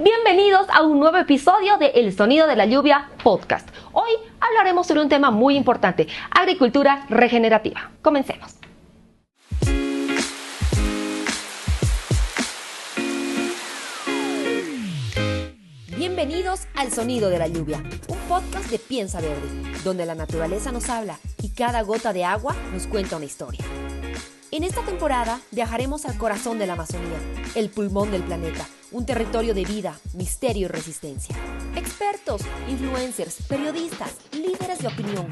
Bienvenidos a un nuevo episodio de El Sonido de la Lluvia Podcast. Hoy hablaremos sobre un tema muy importante, agricultura regenerativa. Comencemos. Bienvenidos al Sonido de la Lluvia, un podcast de Piensa Verde, donde la naturaleza nos habla y cada gota de agua nos cuenta una historia. En esta temporada viajaremos al corazón de la Amazonía, el pulmón del planeta, un territorio de vida, misterio y resistencia. Expertos, influencers, periodistas, líderes de opinión,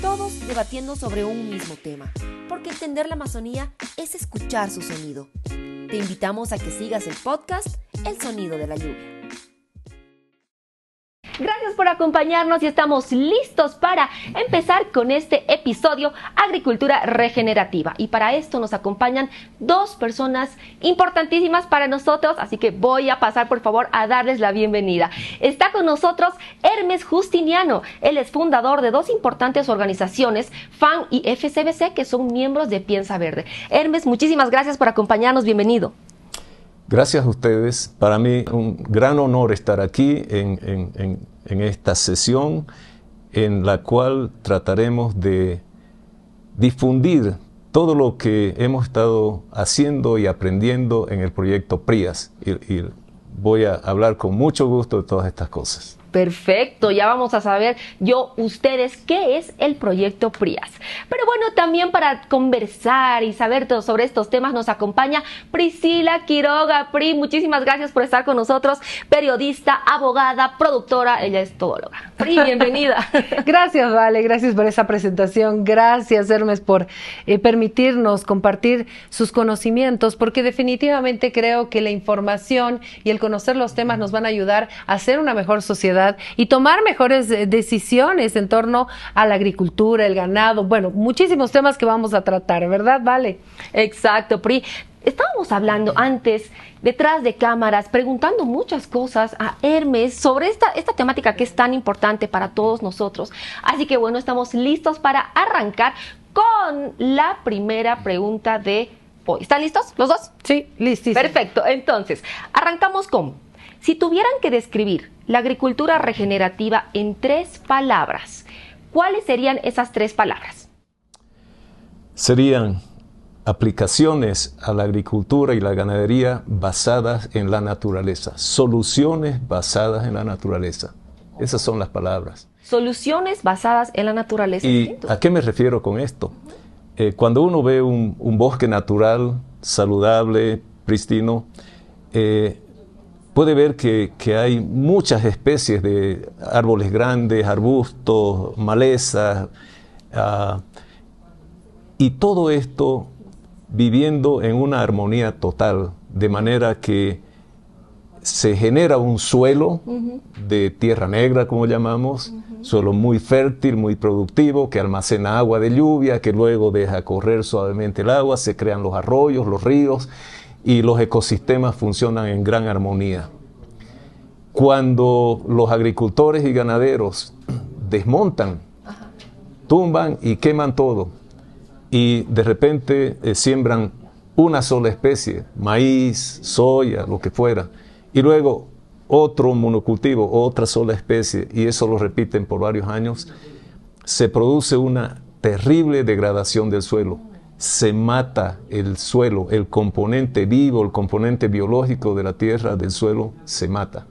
todos debatiendo sobre un mismo tema, porque entender la Amazonía es escuchar su sonido. Te invitamos a que sigas el podcast El Sonido de la Lluvia. Gracias por acompañarnos y estamos listos para empezar con este episodio Agricultura Regenerativa. Y para esto nos acompañan dos personas importantísimas para nosotros, así que voy a pasar por favor a darles la bienvenida. Está con nosotros Hermes Justiniano. Él es fundador de dos importantes organizaciones, FAN y FCBC, que son miembros de Piensa Verde. Hermes, muchísimas gracias por acompañarnos. Bienvenido. Gracias a ustedes. Para mí un gran honor estar aquí en esta sesión en la cual trataremos de difundir todo lo que hemos estado haciendo y aprendiendo en el proyecto PRIAS. Y voy a hablar con mucho gusto de todas estas cosas. Perfecto, ya vamos a saber ustedes qué es el proyecto PRIAS. Pero bueno, también para conversar y saber todo sobre estos temas nos acompaña Priscila Quiroga. Pri, muchísimas gracias por estar con nosotros, periodista, abogada, productora, ella es todóloga. Pri, bienvenida. Gracias, Vale, gracias por esa presentación, gracias Hermes por permitirnos compartir sus conocimientos, porque definitivamente creo que la información y el conocer los temas nos van a ayudar a hacer una mejor sociedad y tomar mejores decisiones en torno a la agricultura, el ganado, bueno, muchísimos temas que vamos a tratar, ¿verdad, Vale? Exacto, Pri. Estábamos hablando antes, detrás de cámaras, preguntando muchas cosas a Hermes sobre esta temática que es tan importante para todos nosotros. Así que bueno, estamos listos para arrancar con la primera pregunta de hoy. ¿Están listos los dos? Sí, listísimo. Perfecto, entonces, arrancamos con, si tuvieran que describir la agricultura regenerativa en 3 palabras, ¿cuáles serían esas 3 palabras? Serían aplicaciones a la agricultura y la ganadería basadas en la naturaleza, soluciones basadas en la naturaleza. Esas son las palabras. Soluciones basadas en la naturaleza. ¿Y a qué me refiero con esto? Cuando uno ve un bosque natural, saludable, pristino, puede ver que hay muchas especies de árboles grandes, arbustos, malezas, y todo esto viviendo en una armonía total, de manera que se genera un suelo de tierra negra, como llamamos, suelo muy fértil, muy productivo, que almacena agua de lluvia, que luego deja correr suavemente el agua, se crean los arroyos, los ríos, y los ecosistemas funcionan en gran armonía. Cuando los agricultores y ganaderos desmontan, tumban y queman todo, y de repente siembran una sola especie, maíz, soya, lo que fuera, y luego otro monocultivo, otra sola especie, y eso lo repiten por varios años, se produce una terrible degradación del suelo. Se mata el suelo, el componente vivo, el componente biológico de la tierra, del suelo, se mata.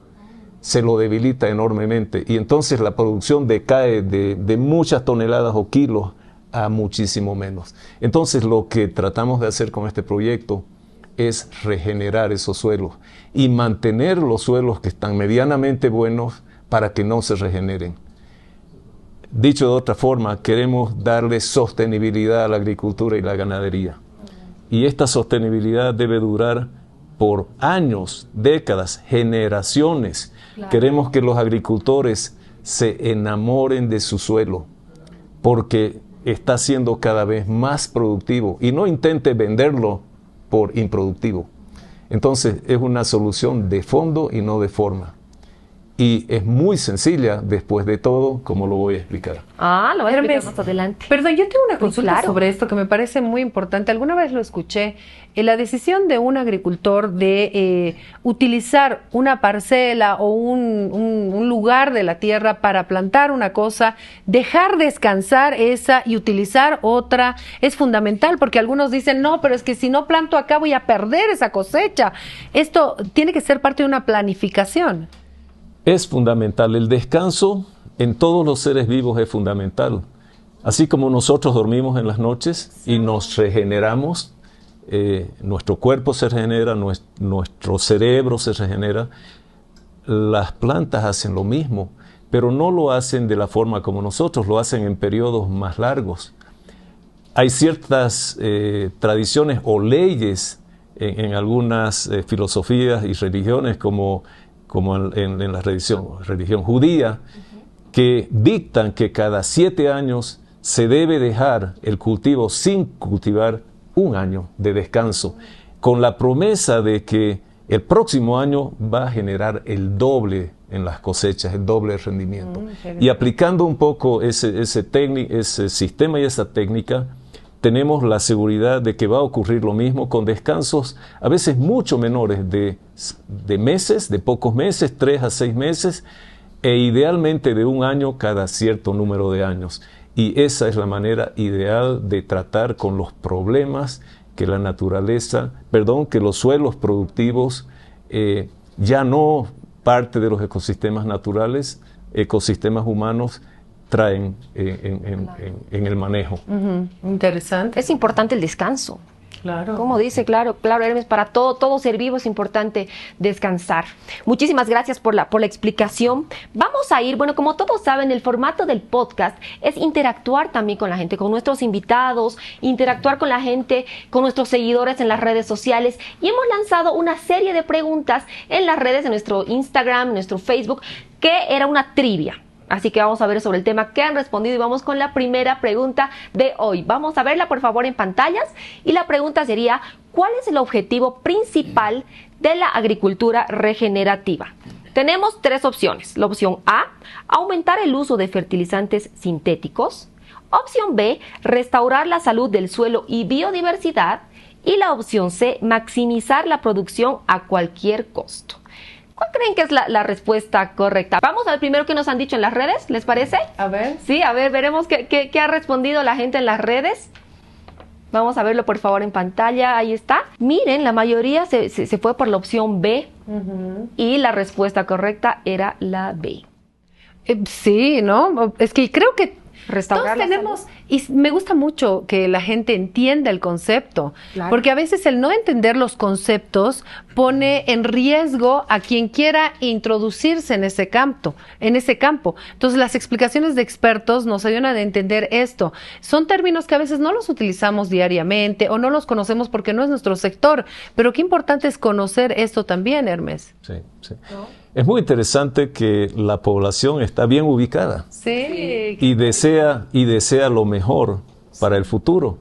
Se lo debilita enormemente y entonces la producción decae de muchas toneladas o kilos a muchísimo menos. Entonces lo que tratamos de hacer con este proyecto es regenerar esos suelos y mantener los suelos que están medianamente buenos para que no se regeneren. Dicho de otra forma, queremos darle sostenibilidad a la agricultura y la ganadería. Y esta sostenibilidad debe durar por años, décadas, generaciones. Claro. Queremos que los agricultores se enamoren de su suelo, porque está siendo cada vez más productivo y no intente venderlo por improductivo. Entonces es una solución de fondo y no de forma. y es muy sencilla después de todo, como lo voy a explicar. Lo voy a explicar más adelante. Perdón, yo tengo una consulta claro. sobre esto que me parece muy importante. Alguna vez lo escuché. La decisión de un agricultor de utilizar una parcela o un lugar de la tierra para plantar una cosa, dejar descansar esa y utilizar otra, es fundamental, porque algunos dicen, no, pero es que si no planto acá voy a perder esa cosecha. Esto tiene que ser parte de una planificación. Es fundamental. El descanso en todos los seres vivos es fundamental. Así como nosotros dormimos en las noches y nos regeneramos, nuestro cuerpo se regenera, nuestro cerebro se regenera, las plantas hacen lo mismo, pero no lo hacen de la forma como nosotros, lo hacen en periodos más largos. Hay ciertas tradiciones o leyes en algunas filosofías y religiones, como en la religión judía, que dictan que cada 7 años se debe dejar el cultivo sin cultivar 1 año de descanso, con la promesa de que el próximo año va a generar el doble en las cosechas, el doble rendimiento. Y aplicando un poco ese sistema y esa técnica, tenemos la seguridad de que va a ocurrir lo mismo con descansos a veces mucho menores de meses, de pocos meses, 3 a 6 meses, e idealmente de 1 año cada cierto número de años. Y esa es la manera ideal de tratar con los problemas que la naturaleza, que los suelos productivos, ya no parte de los ecosistemas naturales, ecosistemas humanos, traen en el manejo. Interesante. Es importante el descanso. Claro. Como dice, claro, Hermes, para todo ser vivo es importante descansar. Muchísimas gracias por la explicación. Vamos a ir, bueno, como todos saben, el formato del podcast es interactuar también con la gente, con nuestros invitados, interactuar con la gente, con nuestros seguidores en las redes sociales, y hemos lanzado una serie de preguntas en las redes, en nuestro Instagram, nuestro Facebook, que era una trivia. Así que vamos a ver sobre el tema que han respondido y vamos con la primera pregunta de hoy. Vamos a verla por favor en pantallas y la pregunta sería: ¿cuál es el objetivo principal de la agricultura regenerativa? Tenemos 3 opciones. La opción A, aumentar el uso de fertilizantes sintéticos. Opción B, restaurar la salud del suelo y biodiversidad. Y la opción C, maximizar la producción a cualquier costo. ¿Cuál creen que es la respuesta correcta? Vamos al primero que nos han dicho en las redes, ¿les parece? A ver. Sí, a ver, veremos qué ha respondido la gente en las redes. Vamos a verlo por favor en pantalla, ahí está. Miren, la mayoría se fue por la opción B y la respuesta correcta era la B. Sí, ¿no? Es que creo que Restaurar todos tenemos, y me gusta mucho que la gente entienda el concepto, Claro. porque a veces el no entender los conceptos pone en riesgo a quien quiera introducirse en ese campo. Entonces las explicaciones de expertos nos ayudan a entender esto. Son términos que a veces no los utilizamos diariamente o no los conocemos porque no es nuestro sector, pero qué importante es conocer esto también, Hermes. Sí, sí. ¿No? Es muy interesante que la población está bien ubicada. Sí. Y desea lo mejor para el futuro.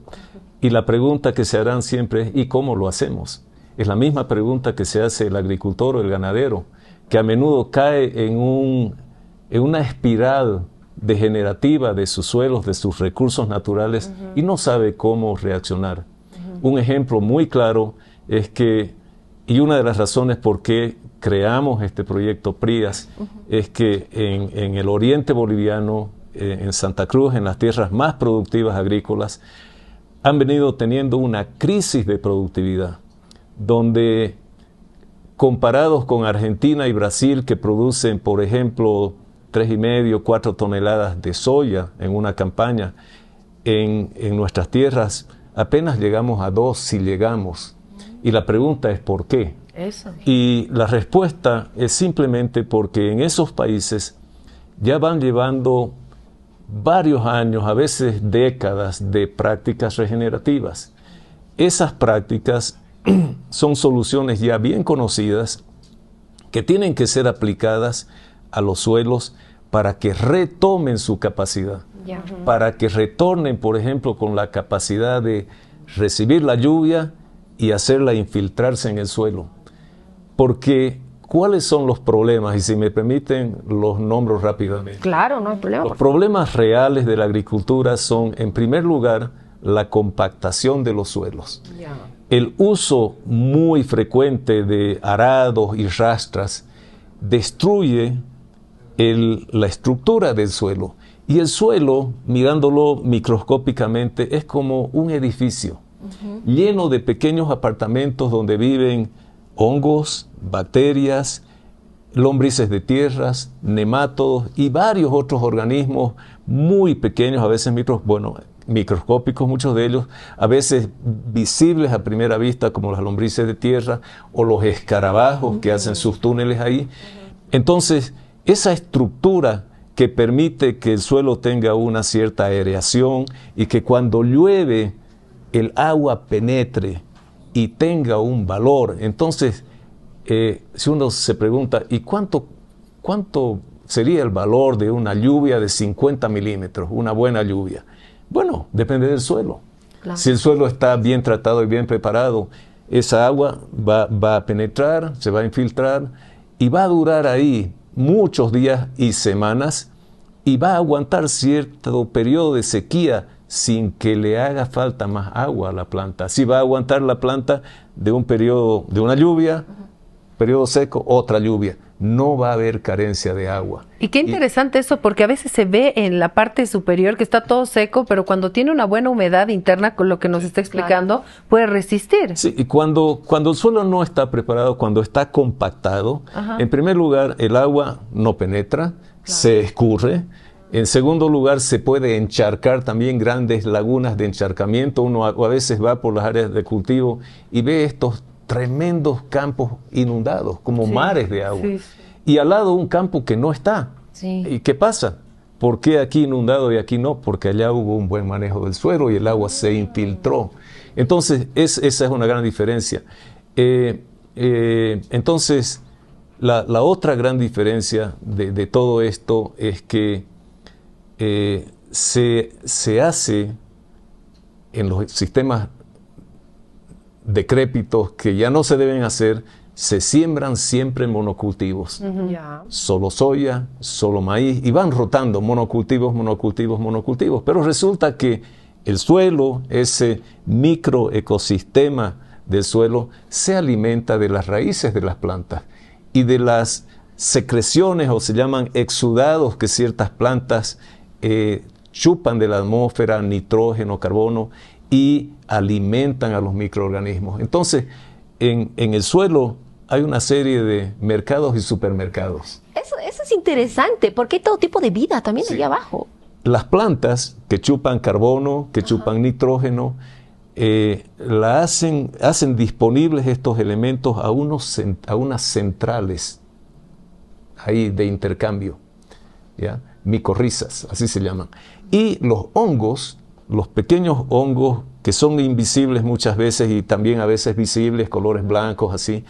Y la pregunta que se harán siempre es: ¿y cómo lo hacemos? Es la misma pregunta que se hace el agricultor o el ganadero, que a menudo cae en una espiral degenerativa de sus suelos, de sus recursos naturales, y no sabe cómo reaccionar. Un ejemplo muy claro es que, y una de las razones por qué creamos este proyecto PRIAS, es que en el oriente boliviano, en Santa Cruz, en las tierras más productivas agrícolas, han venido teniendo una crisis de productividad, donde comparados con Argentina y Brasil, que producen, por ejemplo, 3,5, 4 toneladas de soya en una campaña, en nuestras tierras apenas llegamos a 2, si llegamos. Y la pregunta es ¿por qué? Eso. Y la respuesta es simplemente porque en esos países ya van llevando varios años, a veces décadas, de prácticas regenerativas. Esas prácticas son soluciones ya bien conocidas que tienen que ser aplicadas a los suelos para que retomen su capacidad, para que retornen, por ejemplo, con la capacidad de recibir la lluvia y hacerla infiltrarse en el suelo. Porque ¿cuáles son los problemas? Y si me permiten, los nombro rápidamente. Claro, no hay problema. Los problemas reales de la agricultura son, en primer lugar, la compactación de los suelos. El uso muy frecuente de arados y rastras destruye la estructura del suelo. Y el suelo, mirándolo microscópicamente, es como un edificio lleno de pequeños apartamentos donde viven hongos, bacterias, lombrices de tierras, nemátodos y varios otros organismos muy pequeños, a veces microscópicos, muchos de ellos, a veces visibles a primera vista como las lombrices de tierra o los escarabajos que hacen sus túneles ahí. Entonces, esa estructura que permite que el suelo tenga una cierta aireación y que cuando llueve el agua penetre y tenga un valor. Entonces, si uno se pregunta, ¿y cuánto sería el valor de una lluvia de 50 milímetros, una buena lluvia? Bueno, depende del suelo. Claro. Si el suelo está bien tratado y bien preparado, esa agua va a penetrar, se va a infiltrar y va a durar ahí muchos días y semanas y va a aguantar cierto periodo de sequía sin que le haga falta más agua a la planta. Así va a aguantar la planta de un periodo de una lluvia, periodo seco, otra lluvia. No va a haber carencia de agua. Y qué interesante eso, porque a veces se ve en la parte superior que está todo seco, pero cuando tiene una buena humedad interna, con lo que nos está explicando, claro, puede resistir. Sí, y cuando el suelo no está preparado, cuando está compactado, en primer lugar, el agua no penetra, se escurre. En segundo lugar, se puede encharcar también, grandes lagunas de encharcamiento. Uno a veces va por las áreas de cultivo y ve estos tremendos campos inundados, como mares de agua. Sí. Y al lado un campo que no está. Sí. ¿Y qué pasa? ¿Por qué aquí inundado y aquí no? Porque allá hubo un buen manejo del suelo y el agua se infiltró. Entonces, esa es una gran diferencia. Entonces, la otra gran diferencia de todo esto es que se hace en los sistemas decrépitos que ya no se deben hacer, se siembran siempre monocultivos. Solo soya, solo maíz, y van rotando monocultivos, monocultivos, monocultivos. Pero resulta que el suelo, ese microecosistema del suelo, se alimenta de las raíces de las plantas y de las secreciones, o se llaman exudados, que ciertas plantas chupan de la atmósfera nitrógeno, carbono, y alimentan a los microorganismos. Entonces, en el suelo hay una serie de mercados y supermercados. Eso es interesante, porque hay todo tipo de vida también allá abajo. Las plantas que chupan carbono, que chupan nitrógeno, hacen disponibles estos elementos a unas centrales ahí de intercambio, ¿ya? Micorrizas, así se llaman. Y los hongos, los pequeños hongos que son invisibles muchas veces y también a veces visibles, colores blancos, así,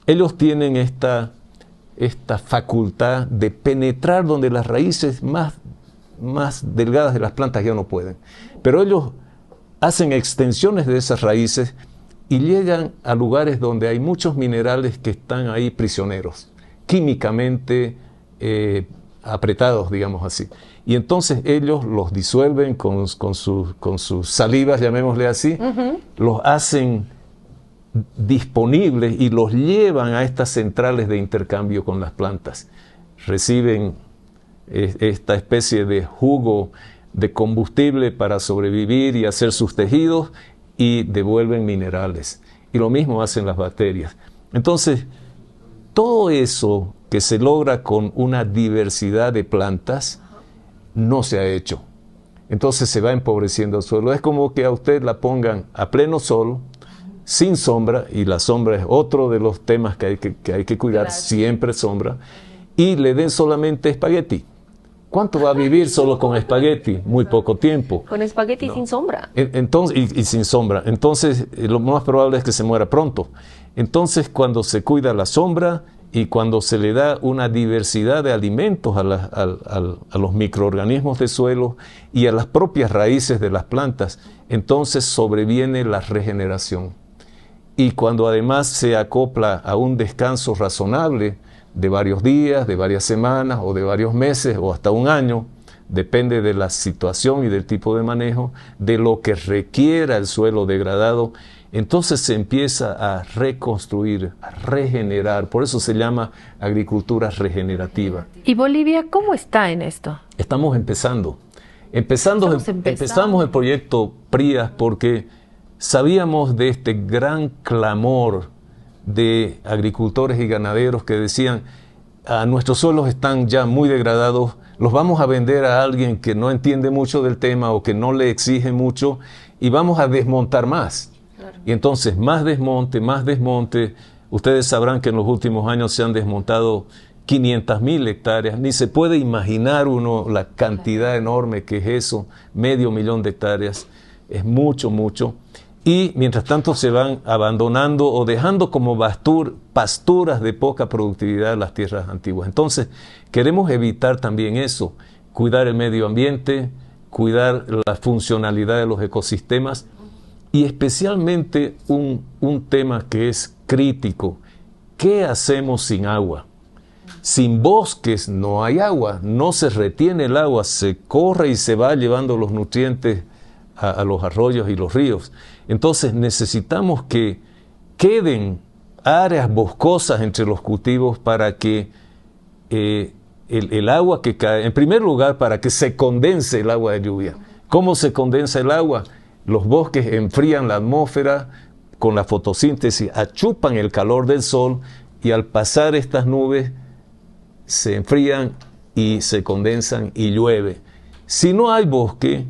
ellos tienen esta facultad de penetrar donde las raíces más delgadas de las plantas ya no pueden. Pero ellos hacen extensiones de esas raíces y llegan a lugares donde hay muchos minerales que están ahí prisioneros, químicamente apretados, digamos así. Y entonces ellos los disuelven con sus salivas, llamémosle así, los hacen disponibles y los llevan a estas centrales de intercambio con las plantas. Reciben esta especie de jugo de combustible para sobrevivir y hacer sus tejidos y devuelven minerales. Y lo mismo hacen las bacterias. Entonces, todo eso que se logra con una diversidad de plantas no se ha hecho. Entonces se va empobreciendo el suelo. Es como que a usted la pongan a pleno sol, sin sombra, y la sombra es otro de los temas que hay que cuidar, claro, siempre sombra, y le den solamente espagueti. ¿Cuánto va a vivir solo con espagueti? Muy poco tiempo. Con espagueti sin sombra. Entonces, y sin sombra. Entonces, lo más probable es que se muera pronto. Entonces, cuando se cuida la sombra y cuando se le da una diversidad de alimentos a los microorganismos del suelo y a las propias raíces de las plantas, entonces sobreviene la regeneración. y cuando además se acopla a un descanso razonable de varios días, de varias semanas o de varios meses o hasta un año, depende de la situación y del tipo de manejo, de lo que requiera el suelo degradado, entonces se empieza a reconstruir, a regenerar. Por eso se llama agricultura regenerativa. ¿Y Bolivia cómo está en esto? Estamos empezando. Empezamos el proyecto PRIAS porque sabíamos de este gran clamor de agricultores y ganaderos que decían: nuestros suelos están ya muy degradados, los vamos a vender a alguien que no entiende mucho del tema o que no le exige mucho y vamos a desmontar más. Claro. Y entonces más desmonte. Ustedes sabrán que en los últimos años se han desmontado 500.000 hectáreas. Ni se puede imaginar uno la cantidad enorme que es eso, 500.000 de hectáreas. Es mucho, mucho. Y mientras tanto se van abandonando o dejando como pasturas de poca productividad las tierras antiguas. Entonces, queremos evitar también eso, cuidar el medio ambiente, cuidar la funcionalidad de los ecosistemas y especialmente un tema que es crítico. ¿Qué hacemos sin agua? Sin bosques no hay agua, no se retiene el agua, se corre y se va llevando los nutrientes a los arroyos y los ríos. Entonces necesitamos que queden áreas boscosas entre los cultivos para que el agua que cae, en primer lugar, para que se condense el agua de lluvia. ¿Cómo se condensa el agua? Los bosques enfrían la atmósfera con la fotosíntesis, achupan el calor del sol y al pasar estas nubes se enfrían y se condensan y llueve. Si no hay bosque,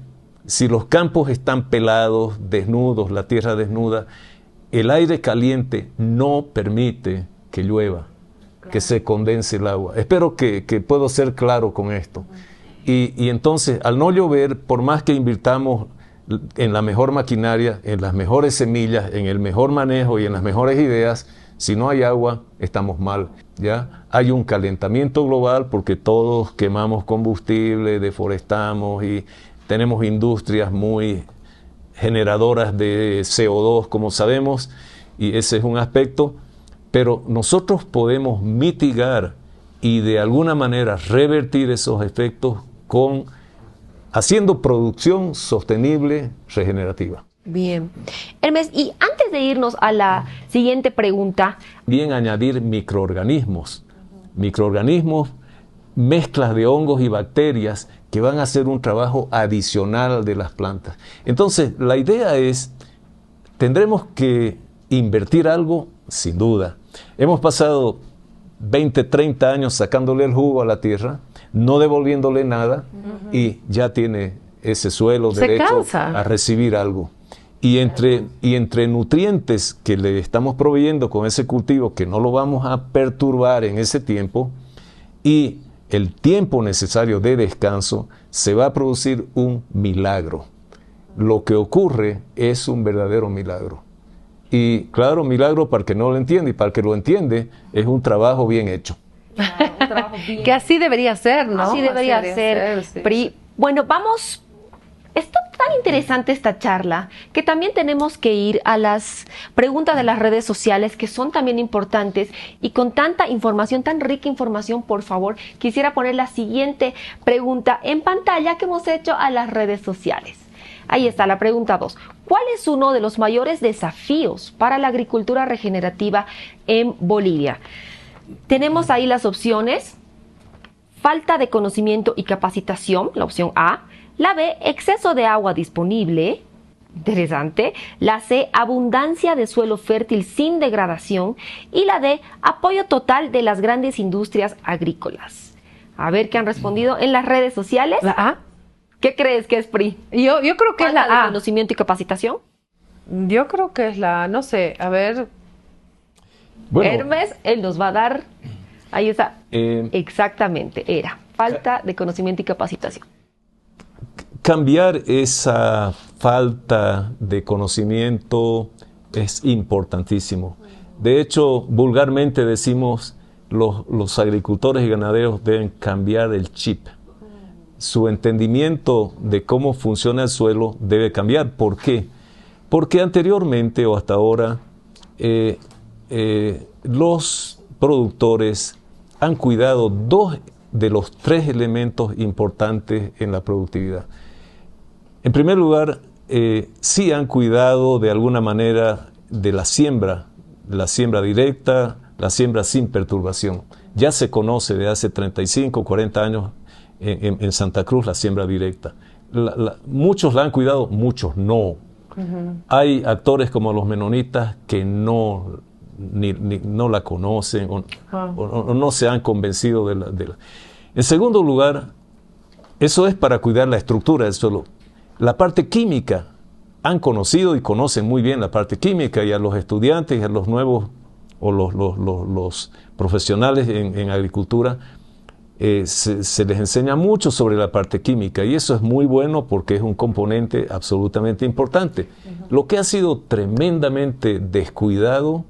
si los campos están pelados, desnudos, la tierra desnuda, el aire caliente no permite que llueva, claro, que se condense el agua. Espero que puedo ser claro con esto. Y entonces, al no llover, por más que invirtamos en la mejor maquinaria, en las mejores semillas, en el mejor manejo y en las mejores ideas, si no hay agua, estamos mal, ¿ya? Hay un calentamiento global porque todos quemamos combustible, deforestamos y tenemos industrias muy generadoras de CO2, como sabemos, y ese es un aspecto, pero nosotros podemos mitigar y de alguna manera revertir esos efectos haciendo producción sostenible regenerativa. Bien. Hermes, y antes de irnos a la siguiente pregunta. Bien, añadir microorganismos, mezclas de hongos y bacterias que van a hacer un trabajo adicional de las plantas. Entonces, la idea es, tendremos que invertir algo, sin duda. Hemos pasado 20, 30 años sacándole el jugo a la tierra, no devolviéndole nada, y ya tiene ese suelo derecho a recibir algo. Y entre nutrientes que le estamos proveyendo con ese cultivo, que no lo vamos a perturbar en ese tiempo, y el tiempo necesario de descanso, se va a producir un milagro. Lo que ocurre es un verdadero milagro. Y claro, milagro para el que no lo entiende, y para el que lo entiende, es un trabajo bien hecho. Que así debería ser, ¿no? Así debería ser. Sí. Pri. Bueno, vamos. Está tan interesante esta charla que también tenemos que ir a las preguntas de las redes sociales, que son también importantes, y con tanta información, tan rica información, por favor, quisiera poner la siguiente pregunta en pantalla que hemos hecho a las redes sociales. Ahí está la pregunta 2. ¿Cuál es uno de los mayores desafíos para la agricultura regenerativa en Bolivia? Tenemos ahí las opciones: falta de conocimiento y capacitación, la opción A; la B, exceso de agua disponible, interesante; la C, abundancia de suelo fértil sin degradación; y la D, apoyo total de las grandes industrias agrícolas. A ver qué han respondido en las redes sociales. ¿La A? ¿Qué crees que es, Pri? Yo creo que es la A. ¿Falta de conocimiento y capacitación? Yo creo que es la A, no sé, a ver. Bueno, Hermes, él nos va a dar, ahí está, exactamente, era falta de conocimiento y capacitación. Cambiar esa falta de conocimiento es importantísimo. De hecho, vulgarmente decimos, los agricultores y ganaderos deben cambiar el chip. Su entendimiento de cómo funciona el suelo debe cambiar. ¿Por qué? Porque anteriormente o hasta ahora los productores han cuidado 2 de los 3 elementos importantes en la productividad. En primer lugar, sí han cuidado de alguna manera de la siembra directa, la siembra sin perturbación. Ya se conoce de hace 35, 40 años en Santa Cruz la siembra directa. Muchos la han cuidado, muchos no. Hay actores como los menonitas que no la conocen o no se han convencido de la. En segundo lugar, eso es para cuidar la estructura del suelo. La parte química, han conocido y conocen muy bien la parte química, y a los estudiantes y a los nuevos o los profesionales en agricultura se les enseña mucho sobre la parte química, y eso es muy bueno porque es un componente absolutamente importante. Lo que ha sido tremendamente descuidado,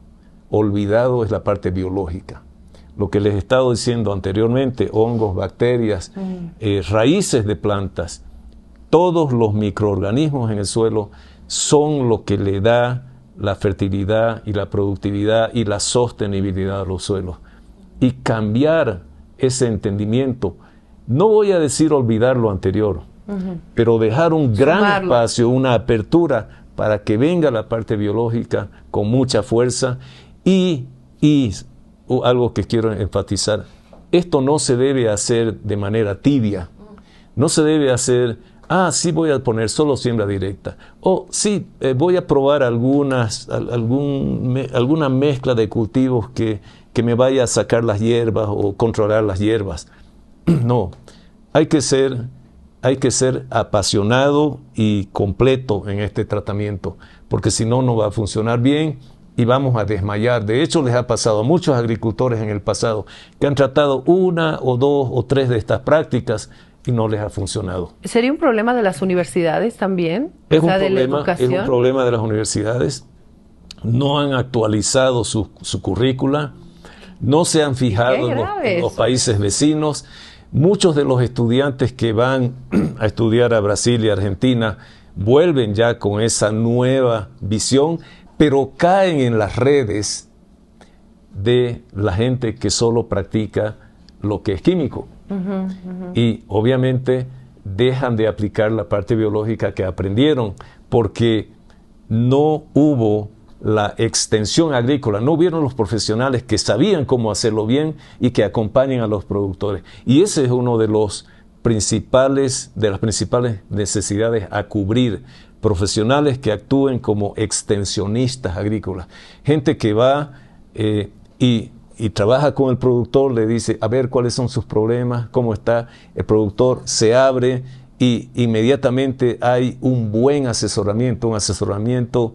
olvidado, es la parte biológica. Lo que les he estado diciendo anteriormente, hongos, bacterias, raíces de plantas, todos los microorganismos en el suelo son lo que le da la fertilidad y la productividad y la sostenibilidad a los suelos. Y cambiar ese entendimiento, no voy a decir olvidar lo anterior, pero dejar un gran espacio, una apertura para que venga la parte biológica con mucha fuerza y algo que quiero enfatizar, esto no se debe hacer de manera tibia, no se debe hacer, sí voy a poner solo siembra directa, o sí, voy a probar alguna mezcla de cultivos que me vaya a sacar las hierbas o controlar las hierbas. No, hay que ser apasionado y completo en este tratamiento, porque si no, no va a funcionar bien y vamos a desmayar. De hecho, les ha pasado a muchos agricultores en el pasado que han tratado 1 o 2 o 3 de estas prácticas y no les ha funcionado. ¿Sería un problema de las universidades también? Es un problema de las universidades. No han actualizado su currícula, no se han fijado en los países vecinos. Muchos de los estudiantes que van a estudiar a Brasil y Argentina vuelven ya con esa nueva visión, pero caen en las redes de la gente que solo practica lo que es químico. Y obviamente dejan de aplicar la parte biológica que aprendieron porque no hubo la extensión agrícola, no hubieron los profesionales que sabían cómo hacerlo bien y que acompañen a los productores. Y ese es uno de las principales necesidades a cubrir, profesionales que actúen como extensionistas agrícolas, gente que va y trabaja con el productor, le dice a ver cuáles son sus problemas, cómo está, el productor se abre y inmediatamente hay un buen asesoramiento, un asesoramiento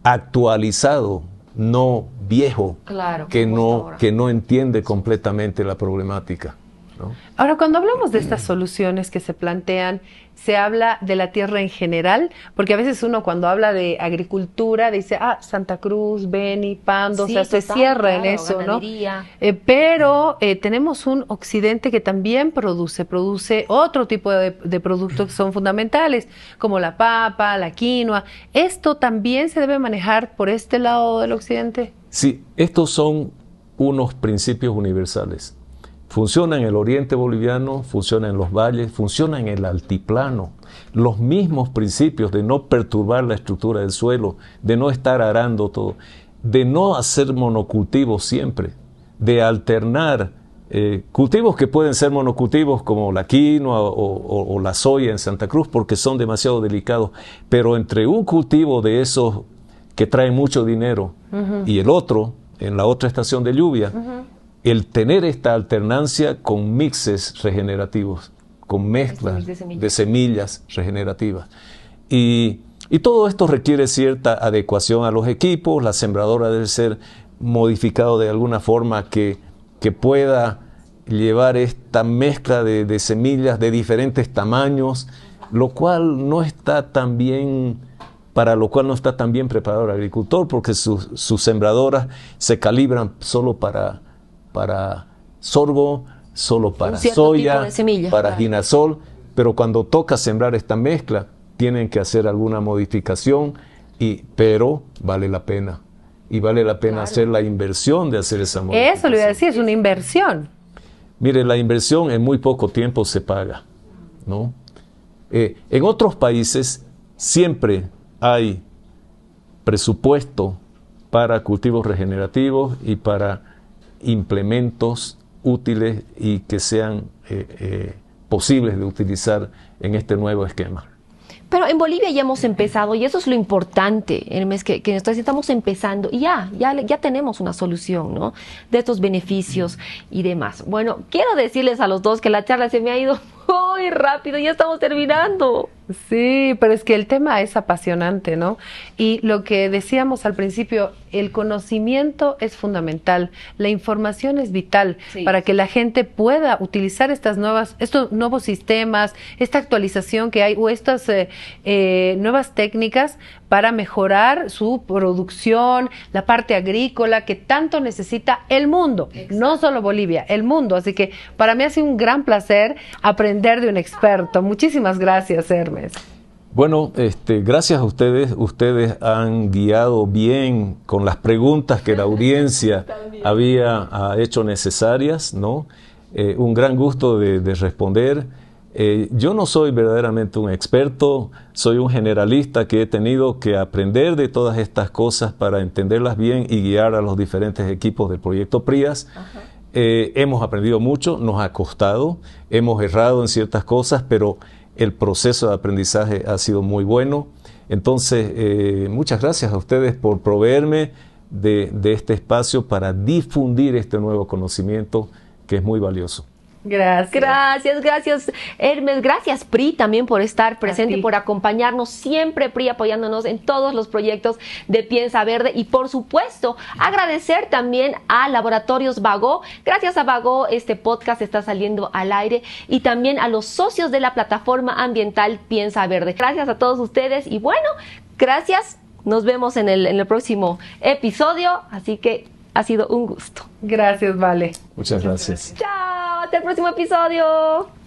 actualizado, no viejo, claro, que no entiende completamente la problemática, ¿no? Ahora, cuando hablamos de estas soluciones que se plantean, se habla de la tierra en general, porque a veces uno cuando habla de agricultura dice, Santa Cruz, Beni, Pando, sí, o sea, se cierra en eso, ganadería, ¿no? Pero tenemos un occidente que también produce otro tipo de productos que son fundamentales, como la papa, la quinoa. ¿Esto también se debe manejar por este lado del occidente? Sí, estos son unos principios universales. Funciona en el oriente boliviano, funciona en los valles, funciona en el altiplano. Los mismos principios de no perturbar la estructura del suelo, de no estar arando todo, de no hacer monocultivos siempre, de alternar cultivos que pueden ser monocultivos como la quinoa o la soya en Santa Cruz porque son demasiado delicados, pero entre un cultivo de esos que traen mucho dinero y el otro, en la otra estación de lluvia, el tener esta alternancia con mixes regenerativos, con mezclas de semillas regenerativas. Y todo esto requiere cierta adecuación a los equipos, la sembradora debe ser modificado de alguna forma que pueda llevar esta mezcla de semillas de diferentes tamaños, lo cual no está tan bien preparado el agricultor, porque sus sembradoras se calibran solo para sorgo, solo para soya, para ginasol, pero cuando toca sembrar esta mezcla, tienen que hacer alguna modificación pero vale la pena. Y vale la pena hacer la inversión de hacer esa modificación. Eso le iba a decir, es una inversión. Mire, la inversión en muy poco tiempo se paga, ¿no? En otros países siempre hay presupuesto para cultivos regenerativos y para implementos útiles y que sean posibles de utilizar en este nuevo esquema. Pero en Bolivia ya hemos empezado y eso es lo importante, Hermes, que estamos empezando y ya tenemos una solución, ¿no? De estos beneficios y demás. Bueno, quiero decirles a los dos que la charla se me ha ido muy rápido, ya estamos terminando. Sí, pero es que el tema es apasionante, ¿no? Y lo que decíamos al principio, el conocimiento es fundamental, la información es vital para que la gente pueda utilizar estos nuevos sistemas, esta actualización que hay o estas nuevas técnicas para mejorar su producción, la parte agrícola que tanto necesita el mundo, no solo Bolivia, el mundo. Así que para mí ha sido un gran placer aprender de un experto. Muchísimas gracias, Hermes. Bueno, gracias a ustedes. Ustedes han guiado bien con las preguntas que la audiencia había hecho necesarias, ¿no? Un gran gusto de responder. Yo no soy verdaderamente un experto, soy un generalista que he tenido que aprender de todas estas cosas para entenderlas bien y guiar a los diferentes equipos del proyecto PRIAS. Hemos aprendido mucho, nos ha costado, hemos errado en ciertas cosas, pero el proceso de aprendizaje ha sido muy bueno. Entonces, muchas gracias a ustedes por proveerme de este espacio para difundir este nuevo conocimiento que es muy valioso. Gracias, Hermes. Gracias, PRI, también por estar presente, por acompañarnos siempre, PRI, apoyándonos en todos los proyectos de Piensa Verde. Y, por supuesto, agradecer también a Laboratorios Bagó. Gracias a Bagó, este podcast está saliendo al aire. Y también a los socios de la plataforma ambiental Piensa Verde. Gracias a todos ustedes. Y bueno, gracias. Nos vemos en el próximo episodio. Así que ha sido un gusto. Gracias, Vale. Muchas gracias. Chao, hasta el próximo episodio.